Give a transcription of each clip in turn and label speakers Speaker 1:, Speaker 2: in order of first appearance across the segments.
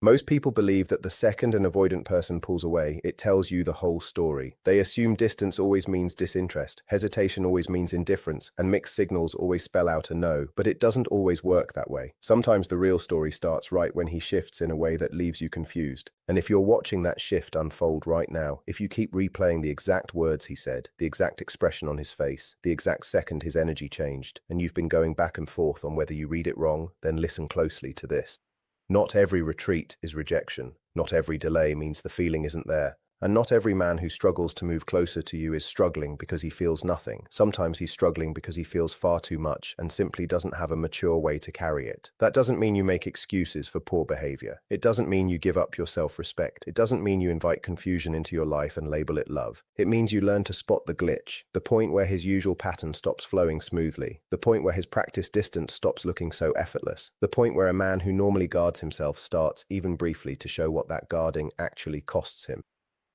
Speaker 1: Most people believe that the second an avoidant person pulls away, it tells you the whole story. They assume distance always means disinterest, hesitation always means indifference, and mixed signals always spell out a no, but it doesn't always work that way. Sometimes the real story starts right when he shifts in a way that leaves you confused. And if you're watching that shift unfold right now, if you keep replaying the exact words he said, the exact expression on his face, the exact second his energy changed, and you've been going back and forth on whether you read it wrong, then listen closely to this. Not every retreat is rejection. Not every delay means the feeling isn't there. And not every man who struggles to move closer to you is struggling because he feels nothing. Sometimes he's struggling because he feels far too much and simply doesn't have a mature way to carry it. That doesn't mean you make excuses for poor behavior. It doesn't mean you give up your self-respect. It doesn't mean you invite confusion into your life and label it love. It means you learn to spot the glitch, the point where his usual pattern stops flowing smoothly, the point where his practice distance stops looking so effortless, the point where a man who normally guards himself starts, even briefly, to show what that guarding actually costs him.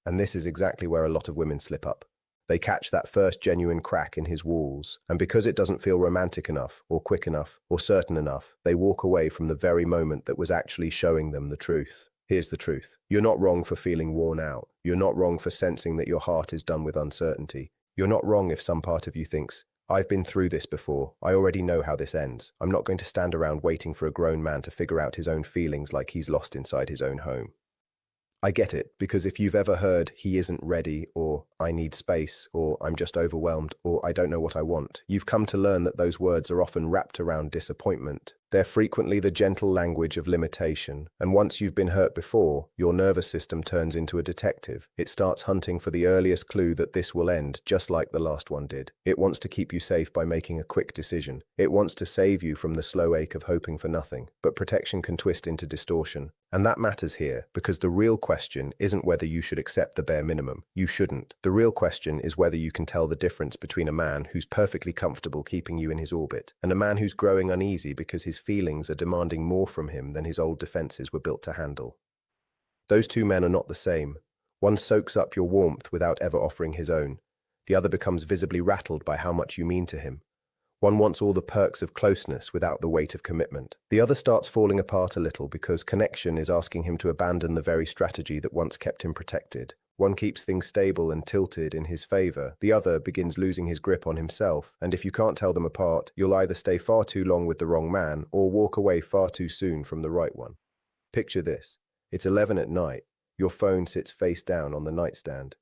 Speaker 1: And this is exactly where a lot of women slip up. They catch that first genuine crack in his walls, and because it doesn't feel romantic enough, or quick enough, or certain enough, they walk away from the very moment that was actually showing them the truth. Here's the truth. You're not wrong for feeling worn out. You're not wrong for sensing that your heart is done with uncertainty. You're not wrong if some part of you thinks, I've been through this before. I already know how this ends. I'm not going to stand around waiting for a grown man to figure out his own feelings like he's lost inside his own home. I get it, because if you've ever heard, he isn't ready, or I need space, or I'm just overwhelmed, or I don't know what I want, you've come to learn that those words are often wrapped around disappointment. They're frequently the gentle language of limitation, and once you've been hurt before, your nervous system turns into a detective. It starts hunting for the earliest clue that this will end, just like the last one did. It wants to keep you safe by making a quick decision. It wants to save you from the slow ache of hoping for nothing, but protection can twist into distortion. And that matters here, because the real question isn't whether you should accept the bare minimum. You shouldn't. The real question is whether you can tell the difference between a man who's perfectly comfortable keeping you in his orbit, and a man who's growing uneasy because his feelings are demanding more from him than his old defenses were built to handle. Those two men are not the same. One soaks up your warmth without ever offering his own. The other becomes visibly rattled by how much you mean to him. One wants all the perks of closeness without the weight of commitment. The other starts falling apart a little because connection is asking him to abandon the very strategy that once kept him protected. One keeps things stable and tilted in his favor. The other begins losing his grip on himself, and if you can't tell them apart, you'll either stay far too long with the wrong man or walk away far too soon from the right one. Picture this. It's 11 at night. Your phone sits face down on the nightstand.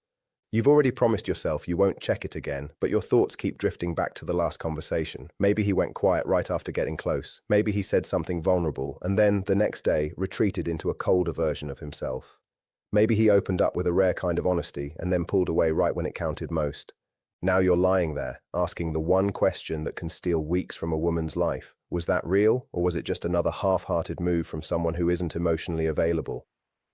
Speaker 1: You've already promised yourself you won't check it again, but your thoughts keep drifting back to the last conversation. Maybe he went quiet right after getting close. Maybe he said something vulnerable, and then, the next day, retreated into a colder version of himself. Maybe he opened up with a rare kind of honesty and then pulled away right when it counted most. Now you're lying there, asking the one question that can steal weeks from a woman's life. Was that real, or was it just another half-hearted move from someone who isn't emotionally available?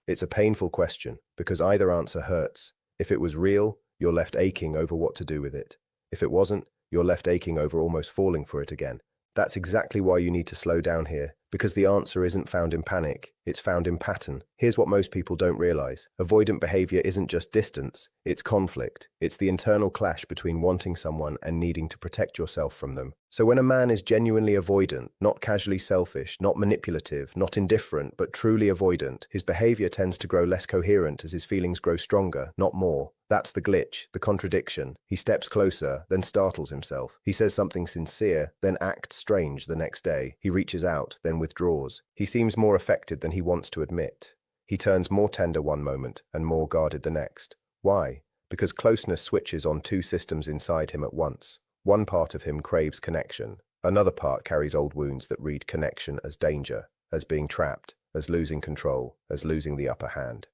Speaker 1: It's a painful question, because either answer hurts. If it was real, you're left aching over what to do with it. If it wasn't, you're left aching over almost falling for it again. That's exactly why you need to slow down here, because the answer isn't found in panic, it's found in pattern. Here's what most people don't realize. Avoidant behavior isn't just distance, it's conflict. It's the internal clash between wanting someone and needing to protect yourself from them. So when a man is genuinely avoidant, not casually selfish, not manipulative, not indifferent, but truly avoidant, his behavior tends to grow less coherent as his feelings grow stronger, not more. That's the glitch, the contradiction. He steps closer, then startles himself. He says something sincere, then acts strange the next day. He reaches out, then withdraws. He seems more affected than he wants to admit. He turns more tender one moment and more guarded the next. Why? Because closeness switches on two systems inside him at once. One part of him craves connection. Another part carries old wounds that read connection as danger, as being trapped, as losing control, as losing the upper hand.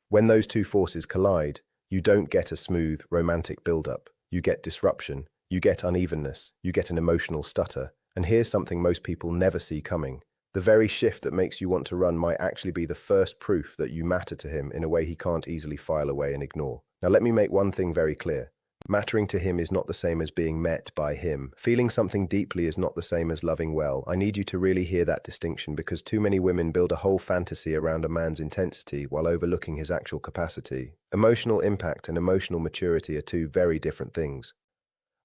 Speaker 1: When those two forces collide, you don't get a smooth, romantic build-up. You get disruption, you get unevenness, you get an emotional stutter. And here's something most people never see coming. The very shift that makes you want to run might actually be the first proof that you matter to him in a way he can't easily file away and ignore. Now let me make one thing very clear. Mattering to him is not the same as being met by him. Feeling something deeply is not the same as loving well. I need you to really hear that distinction, because too many women build a whole fantasy around a man's intensity while overlooking his actual capacity. Emotional impact and emotional maturity are two very different things.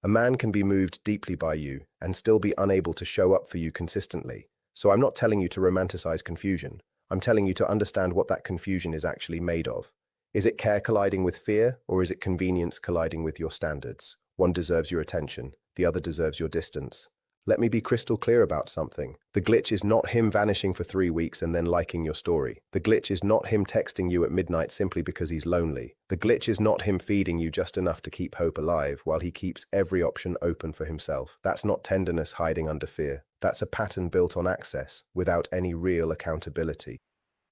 Speaker 1: A man can be moved deeply by you and still be unable to show up for you consistently. So I'm not telling you to romanticize confusion. I'm telling you to understand what that confusion is actually made of. Is it care colliding with fear, or is it convenience colliding with your standards? One deserves your attention, the other deserves your distance. Let me be crystal clear about something. The glitch is not him vanishing for 3 weeks and then liking your story. The glitch is not him texting you at midnight simply because he's lonely. The glitch is not him feeding you just enough to keep hope alive while he keeps every option open for himself. That's not tenderness hiding under fear. That's a pattern built on access, without any real accountability.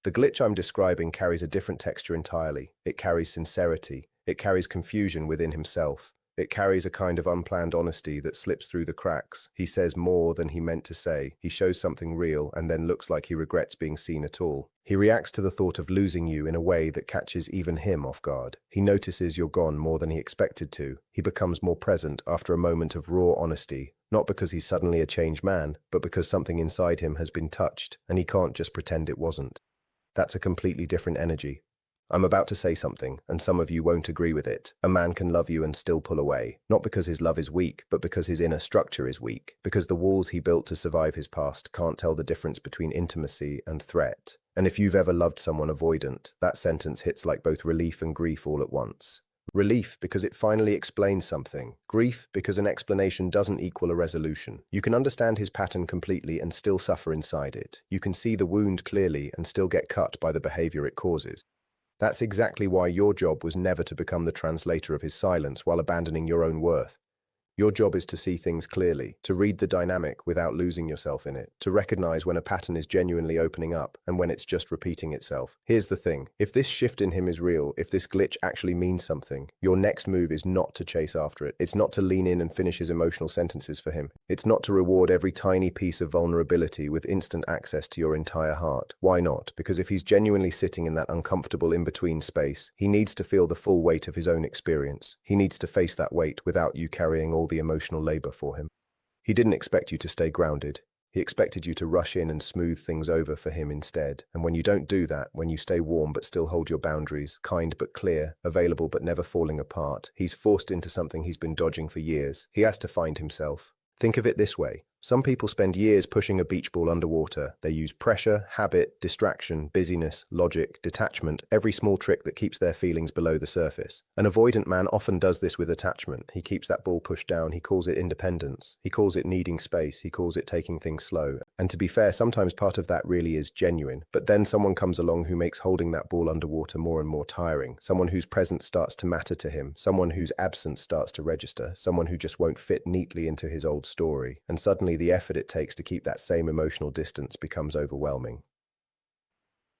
Speaker 1: The glitch I'm describing carries a different texture entirely. It carries sincerity. It carries confusion within himself. It carries a kind of unplanned honesty that slips through the cracks. He says more than he meant to say. He shows something real and then looks like he regrets being seen at all. He reacts to the thought of losing you in a way that catches even him off guard. He notices you're gone more than he expected to. He becomes more present after a moment of raw honesty, not because he's suddenly a changed man, but because something inside him has been touched, and he can't just pretend it wasn't. That's a completely different energy. I'm about to say something, and some of you won't agree with it. A man can love you and still pull away, not because his love is weak, but because his inner structure is weak, because the walls he built to survive his past can't tell the difference between intimacy and threat. And if you've ever loved someone avoidant, that sentence hits like both relief and grief all at once. Relief because it finally explains something. Grief because an explanation doesn't equal a resolution. You can understand his pattern completely and still suffer inside it. You can see the wound clearly and still get cut by the behavior it causes. That's exactly why your job was never to become the translator of his silence while abandoning your own worth. Your job is to see things clearly, to read the dynamic without losing yourself in it, to recognize when a pattern is genuinely opening up and when it's just repeating itself. Here's the thing, if this shift in him is real, if this glitch actually means something, your next move is not to chase after it. It's not to lean in and finish his emotional sentences for him. It's not to reward every tiny piece of vulnerability with instant access to your entire heart. Why not? Because if he's genuinely sitting in that uncomfortable in-between space, he needs to feel the full weight of his own experience. He needs to face that weight without you carrying all the emotional labor for him. He didn't expect you to stay grounded. He expected you to rush in and smooth things over for him instead. And when you don't do that, when you stay warm but still hold your boundaries, kind but clear, available but never falling apart, he's forced into something he's been dodging for years. He has to find himself. Think of it this way. Some people spend years pushing a beach ball underwater. They use pressure, habit, distraction, busyness, logic, detachment, every small trick that keeps their feelings below the surface. An avoidant man often does this with attachment. He keeps that ball pushed down. He calls it independence. He calls it needing space. He calls it taking things slow. And to be fair, sometimes part of that really is genuine. But then someone comes along who makes holding that ball underwater more and more tiring. Someone whose presence starts to matter to him. Someone whose absence starts to register. Someone who just won't fit neatly into his old story. And suddenly the effort it takes to keep that same emotional distance becomes overwhelming.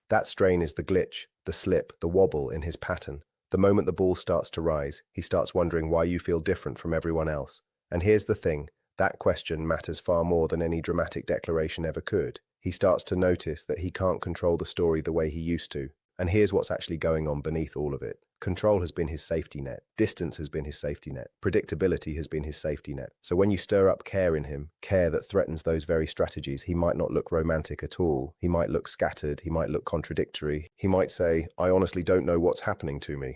Speaker 1: That strain is the glitch, the slip, the wobble in his pattern. The moment the ball starts to rise, he starts wondering why you feel different from everyone else. And here's the thing, that question matters far more than any dramatic declaration ever could. He starts to notice that he can't control the story the way he used to. And here's what's actually going on beneath all of it. Control has been his safety net. Distance has been his safety net. Predictability has been his safety net. So when you stir up care in him, care that threatens those very strategies, he might not look romantic at all. He might look scattered. He might look contradictory. He might say, I honestly don't know what's happening to me.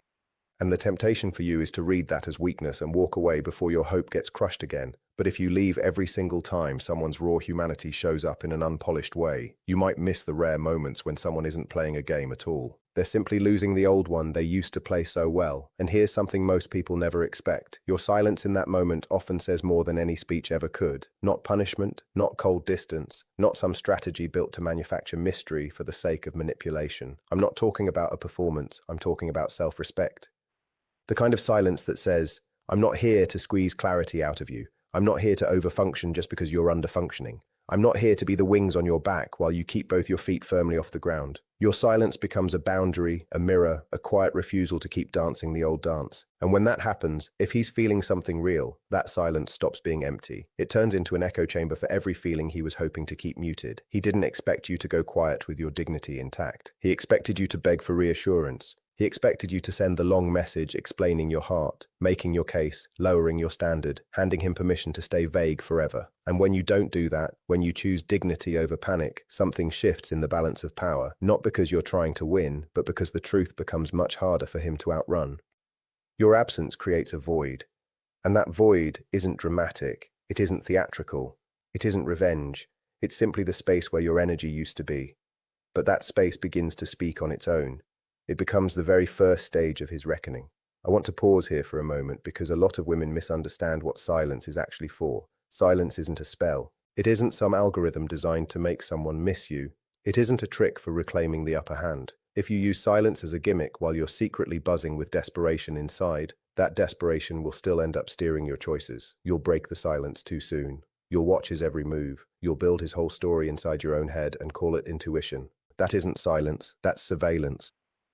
Speaker 1: And the temptation for you is to read that as weakness and walk away before your hope gets crushed again. But if you leave every single time someone's raw humanity shows up in an unpolished way, you might miss the rare moments when someone isn't playing a game at all. They're simply losing the old one they used to play so well. And here's something most people never expect. Your silence in that moment often says more than any speech ever could. Not punishment, not cold distance, not some strategy built to manufacture mystery for the sake of manipulation. I'm not talking about a performance, I'm talking about self-respect. The kind of silence that says, I'm not here to squeeze clarity out of you. I'm not here to overfunction just because you're underfunctioning. I'm not here to be the wings on your back while you keep both your feet firmly off the ground. Your silence becomes a boundary, a mirror, a quiet refusal to keep dancing the old dance. And when that happens, if he's feeling something real, that silence stops being empty. It turns into an echo chamber for every feeling he was hoping to keep muted. He didn't expect you to go quiet with your dignity intact. He expected you to beg for reassurance. He expected you to send the long message explaining your heart, making your case, lowering your standard, handing him permission to stay vague forever. And when you don't do that, when you choose dignity over panic, something shifts in the balance of power, not because you're trying to win, but because the truth becomes much harder for him to outrun. Your absence creates a void, and that void isn't dramatic, it isn't theatrical, it isn't revenge, it's simply the space where your energy used to be. But that space begins to speak on its own. It becomes the very first stage of his reckoning. I want to pause here for a moment because a lot of women misunderstand what silence is actually for. Silence isn't a spell. It isn't some algorithm designed to make someone miss you. It isn't a trick for reclaiming the upper hand. If you use silence as a gimmick while you're secretly buzzing with desperation inside, that desperation will still end up steering your choices. You'll break the silence too soon. You'll watch his every move. You'll build his whole story inside your own head and call it intuition. That isn't silence, that's surveillance.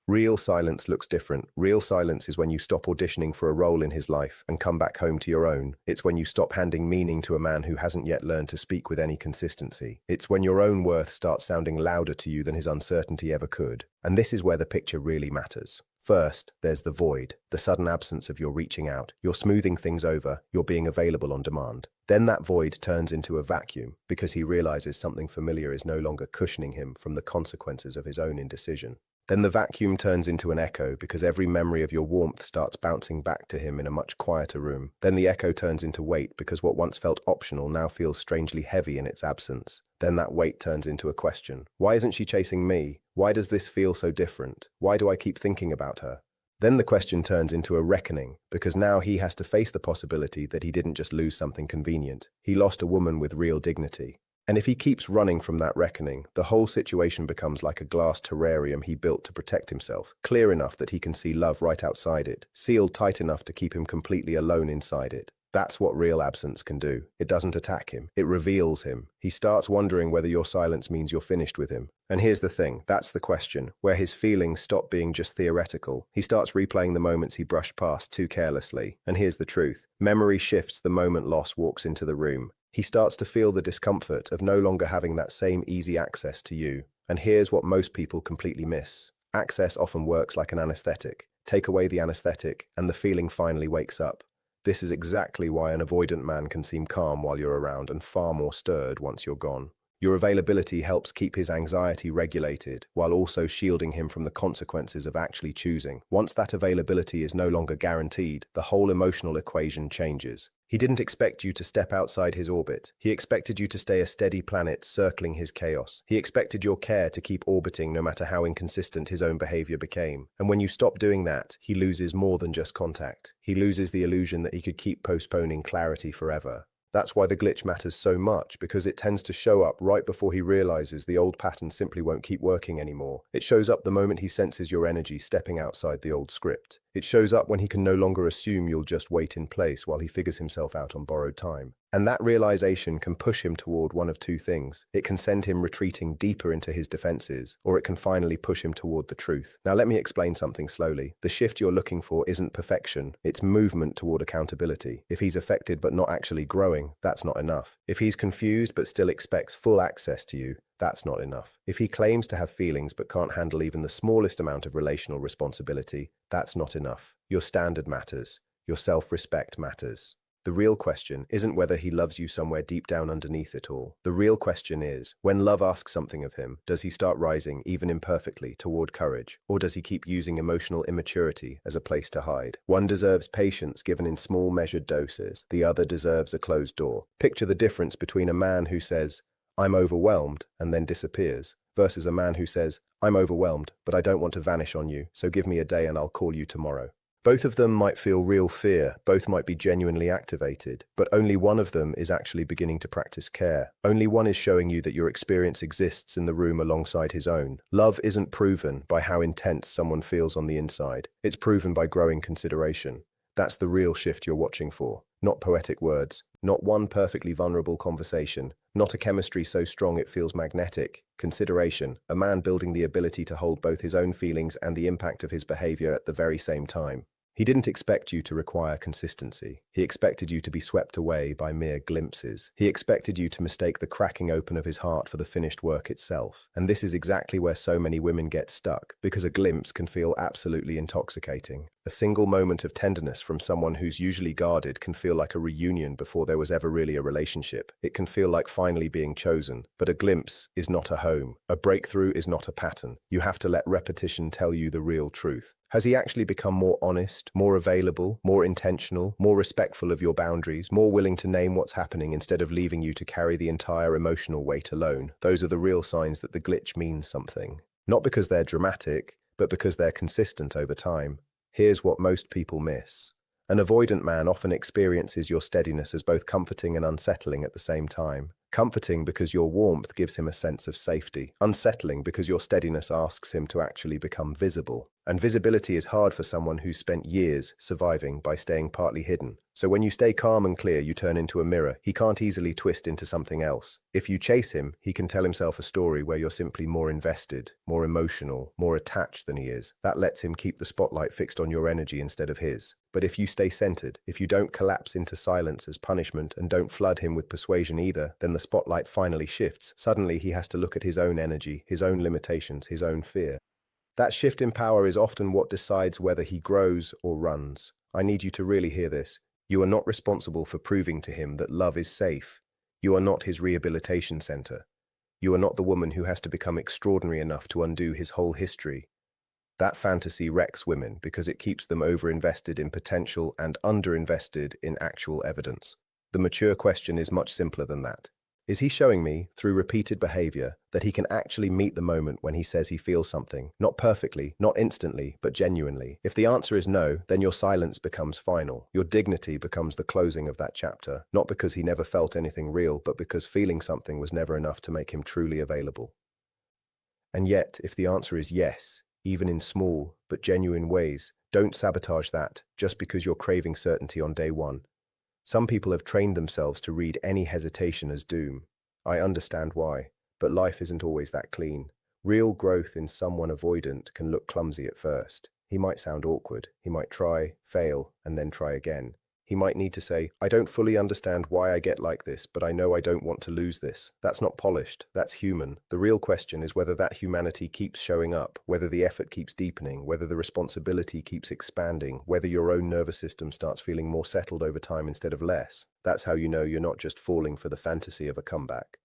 Speaker 1: Real silence looks different. Real silence is when you stop auditioning for a role in his life and come back home to your own. It's when you stop handing meaning to a man who hasn't yet learned to speak with any consistency. It's when your own worth starts sounding louder to you than his uncertainty ever could. And this is where the picture really matters. First, there's the void, the sudden absence of your reaching out. You're smoothing things over, you're being available on demand. Then that void turns into a vacuum because he realizes something familiar is no longer cushioning him from the consequences of his own indecision. Then the vacuum turns into an echo because every memory of your warmth starts bouncing back to him in a much quieter room. Then the echo turns into weight because what once felt optional now feels strangely heavy in its absence. Then that weight turns into a question. Why isn't she chasing me? Why does this feel so different? Why do I keep thinking about her? Then the question turns into a reckoning, because now he has to face the possibility that he didn't just lose something convenient. He lost a woman with real dignity. And if he keeps running from that reckoning, the whole situation becomes like a glass terrarium he built to protect himself, clear enough that he can see love right outside it, sealed tight enough to keep him completely alone inside it. That's what real absence can do. It doesn't attack him. It reveals him. He starts wondering whether your silence means you're finished with him. And here's the thing, that's the question, where his feelings stop being just theoretical. He starts replaying the moments he brushed past too carelessly. And here's the truth. Memory shifts the moment loss walks into the room. He starts to feel the discomfort of no longer having that same easy access to you. And here's what most people completely miss. Access often works like an anesthetic. Take away the anesthetic, and the feeling finally wakes up. This is exactly why an avoidant man can seem calm while you're around and far more stirred once you're gone. Your availability helps keep his anxiety regulated while also shielding him from the consequences of actually choosing. Once that availability is no longer guaranteed, the whole emotional equation changes. He didn't expect you to step outside his orbit. He expected you to stay a steady planet circling his chaos. He expected your care to keep orbiting no matter how inconsistent his own behavior became. And when you stop doing that, he loses more than just contact. He loses the illusion that he could keep postponing clarity forever. That's why the glitch matters so much, because it tends to show up right before he realizes the old pattern simply won't keep working anymore. It shows up the moment he senses your energy stepping outside the old script. It shows up when he can no longer assume you'll just wait in place while he figures himself out on borrowed time. And that realization can push him toward one of two things. It can send him retreating deeper into his defenses, or it can finally push him toward the truth. Now let me explain something slowly. The shift you're looking for isn't perfection, it's movement toward accountability. If he's affected but not actually growing, that's not enough. If he's confused but still expects full access to you, that's not enough. If he claims to have feelings but can't handle even the smallest amount of relational responsibility, that's not enough. Your standard matters. Your self-respect matters. The real question isn't whether he loves you somewhere deep down underneath it all. The real question is, when love asks something of him, does he start rising, even imperfectly, toward courage? Or does he keep using emotional immaturity as a place to hide? One deserves patience given in small measured doses. The other deserves a closed door. Picture the difference between a man who says, "I'm overwhelmed," and then disappears, versus a man who says, "I'm overwhelmed, but I don't want to vanish on you, so give me a day and I'll call you tomorrow." Both of them might feel real fear, both might be genuinely activated, but only one of them is actually beginning to practice care. Only one is showing you that your experience exists in the room alongside his own. Love isn't proven by how intense someone feels on the inside. It's proven by growing consideration. That's the real shift you're watching for. Not poetic words, not one perfectly vulnerable conversation, not a chemistry so strong it feels magnetic. Consideration, a man building the ability to hold both his own feelings and the impact of his behavior at the very same time. He didn't expect you to require consistency. He expected you to be swept away by mere glimpses. He expected you to mistake the cracking open of his heart for the finished work itself. And this is exactly where so many women get stuck, because a glimpse can feel absolutely intoxicating. A single moment of tenderness from someone who's usually guarded can feel like a reunion before there was ever really a relationship. It can feel like finally being chosen, but a glimpse is not a home. A breakthrough is not a pattern. You have to let repetition tell you the real truth. Has he actually become more honest, more available, more intentional, more respectful of your boundaries, more willing to name what's happening instead of leaving you to carry the entire emotional weight alone? Those are the real signs that the glitch means something. Not because they're dramatic, but because they're consistent over time. Here's what most people miss. An avoidant man often experiences your steadiness as both comforting and unsettling at the same time. Comforting because your warmth gives him a sense of safety. Unsettling because your steadiness asks him to actually become visible. And visibility is hard for someone who's spent years surviving by staying partly hidden. So when you stay calm and clear, you turn into a mirror. He can't easily twist into something else. If you chase him, he can tell himself a story where you're simply more invested, more emotional, more attached than he is. That lets him keep the spotlight fixed on your energy instead of his. But if you stay centered, if you don't collapse into silence as punishment and don't flood him with persuasion either, then the spotlight finally shifts. Suddenly he has to look at his own energy, his own limitations, his own fear. That shift in power is often what decides whether he grows or runs. I need you to really hear this. You are not responsible for proving to him that love is safe. You are not his rehabilitation center. You are not the woman who has to become extraordinary enough to undo his whole history. That fantasy wrecks women because it keeps them overinvested in potential and underinvested in actual evidence. The mature question is much simpler than that. Is he showing me, through repeated behavior, that he can actually meet the moment when he says he feels something? Not perfectly, not instantly, but genuinely. If the answer is no, then your silence becomes final. Your dignity becomes the closing of that chapter, not because he never felt anything real, but because feeling something was never enough to make him truly available. And yet, if the answer is yes, even in small but genuine ways, don't sabotage that just because you're craving certainty on day one. Some people have trained themselves to read any hesitation as doom. I understand why, but life isn't always that clean. Real growth in someone avoidant can look clumsy at first. He might sound awkward. He might try, fail, and then try again. He might need to say, I don't fully understand why I get like this, but I know I don't want to lose this. That's not polished. That's human. The real question is whether that humanity keeps showing up, whether the effort keeps deepening, whether the responsibility keeps expanding, whether your own nervous system starts feeling more settled over time instead of less. That's how you know you're not just falling for the fantasy of a comeback.